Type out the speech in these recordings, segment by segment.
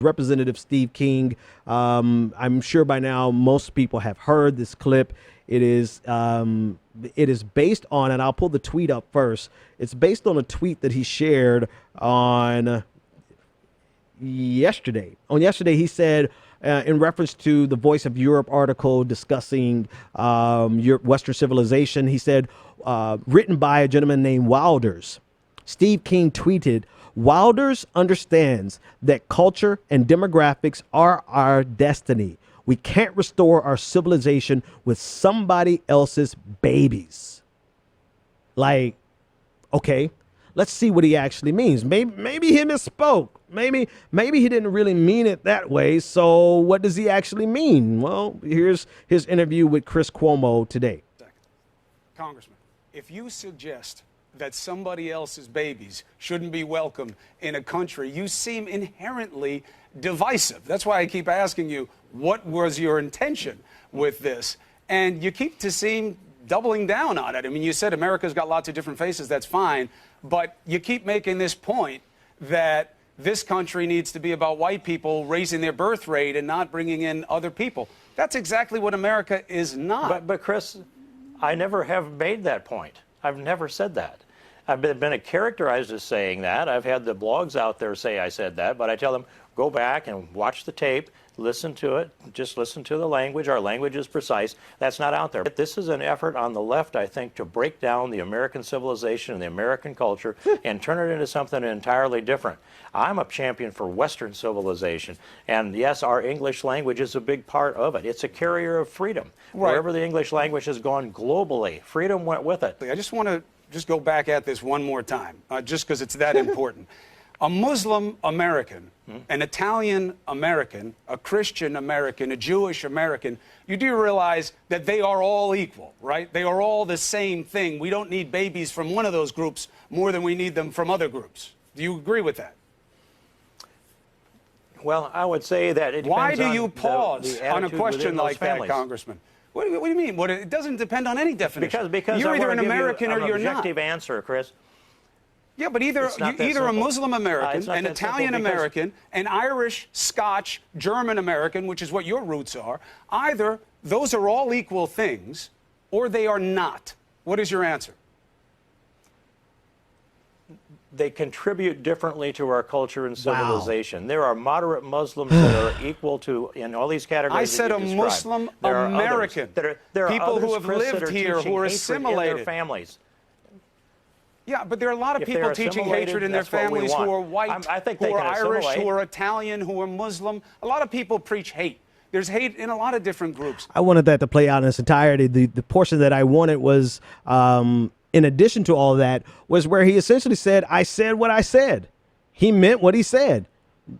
Representative Steve King. I'm sure by now most people have heard this clip. It is based on, and I'll pull the tweet up first. It's based on a tweet that he shared on yesterday. On yesterday, he said, in reference to the Voice of Europe article discussing Western civilization, he said, written by a gentleman named Wilders. Steve King tweeted, Wilders understands that culture and demographics are our destiny. We can't restore our civilization with somebody else's babies. Like, okay, let's see what he actually means. Maybe he misspoke. Maybe he didn't really mean it that way. So what does he actually mean? Well, here's his interview with Chris Cuomo today. Congressman, if you suggest that somebody else's babies shouldn't be welcome in a country, you seem inherently divisive. That's why I keep asking you, what was your intention with this? And you keep to seem doubling down on it. I mean, you said America's got lots of different faces. That's fine. But you keep making this point that this country needs to be about white people raising their birth rate and not bringing in other people. That's exactly what America is not. But Chris, I never have made that point. I've never said that. I've been characterized as saying that. I've had the blogs out there say I said that, but I tell them, go back and watch the tape, listen to it, just listen to the language. Our language is precise. That's not out there. This is an effort on the left, I think, to break down the American civilization and the American culture and turn it into something entirely different. I'm a champion for Western civilization. And yes, our English language is a big part of it. It's a carrier of freedom. Right. Wherever the English language has gone globally, freedom went with it. I just want to go back at this one more time, just because it's that important. A Muslim American, an Italian American, a Christian American, a Jewish American, you do realize that they are all equal, right? They are all the same thing. We don't need babies from one of those groups more than we need them from other groups. Do you agree with that? Well, I would say that it depends. Why do you pause on a question like families. that, Congressman? What do you mean? It doesn't depend on any definition. Because you're either an American or you're not. An objective answer, Chris. Yeah, but either a Muslim American, an Italian American, an Irish, Scotch, German American, which is what your roots are, either those are all equal things or they are not. What is your answer? They contribute differently to our culture and civilization. Wow. There are moderate Muslims that are equal to, in all these categories. I said a Muslim American. There are people others, who have Chris, lived here, who are assimilated. In their families. Yeah, but there are a lot of people teaching hatred in their families who are white, who are Irish, who are Italian, who are Muslim. A lot of people preach hate. There's hate in a lot of different groups. I wanted that to play out in its entirety. The portion that I wanted was, in addition to all of that, was where he essentially said, I said what I said. He meant what he said.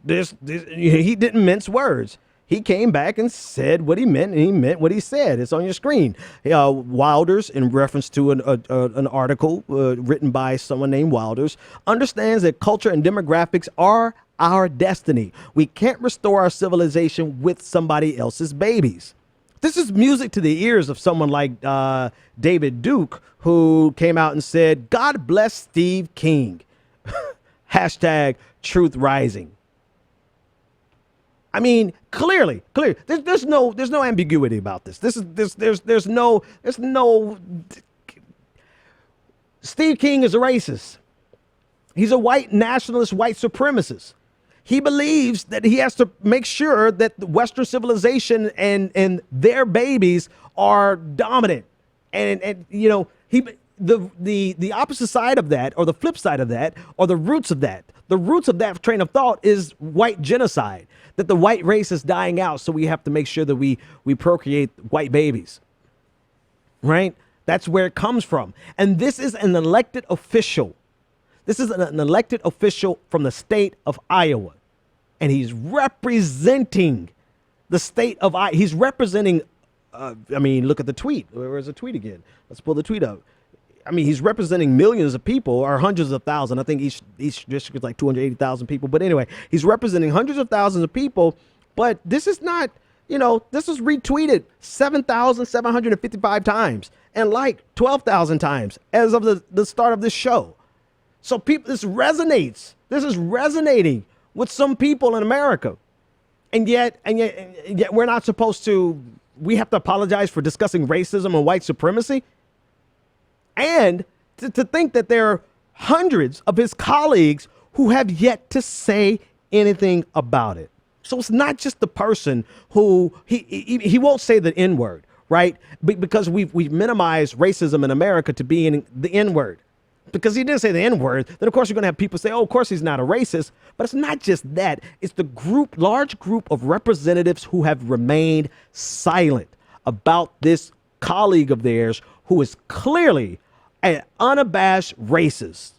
He didn't mince words. He came back and said what he meant, and he meant what he said. It's on your screen. Wilders, in reference to an article written by someone named Wilders, understands that culture and demographics are our destiny. We can't restore our civilization with somebody else's babies. This is music to the ears of someone like David Duke, who came out and said, God bless Steve King. Hashtag truth rising. I mean, clearly, there's no ambiguity about this. There's no. Steve King is a racist. He's a white nationalist, white supremacist. He believes that he has to make sure that the Western civilization and their babies are dominant. And you know, the opposite side of that, or the flip side of that, or the roots of that train of thought is white genocide, that the white race is dying out. So we have to make sure that we procreate white babies. Right? That's where it comes from. And this is an elected official. This is an elected official from the state of Iowa, and he's representing the state of Iowa. He's representing, I mean, look at the tweet. Where's the tweet again? Let's pull the tweet up. I mean, he's representing millions of people, or hundreds of thousands. I think each district is like 280,000 people. But anyway, he's representing hundreds of thousands of people. But this is not, you know, this was retweeted 7,755 times and like 12,000 times as of the start of this show. So people, this resonates. This is resonating with some people in America. And yet we're not supposed to, we have to apologize for discussing racism and white supremacy. And to think that there are hundreds of his colleagues who have yet to say anything about it. So it's not just the person who, he won't say the N-word, right? Because we've minimized racism in America to being the N-word. Because he didn't say the N-word, then of course you're going to have people say, oh, of course he's not a racist. But it's not just that. It's the large group of representatives who have remained silent about this colleague of theirs who is clearly an unabashed racist.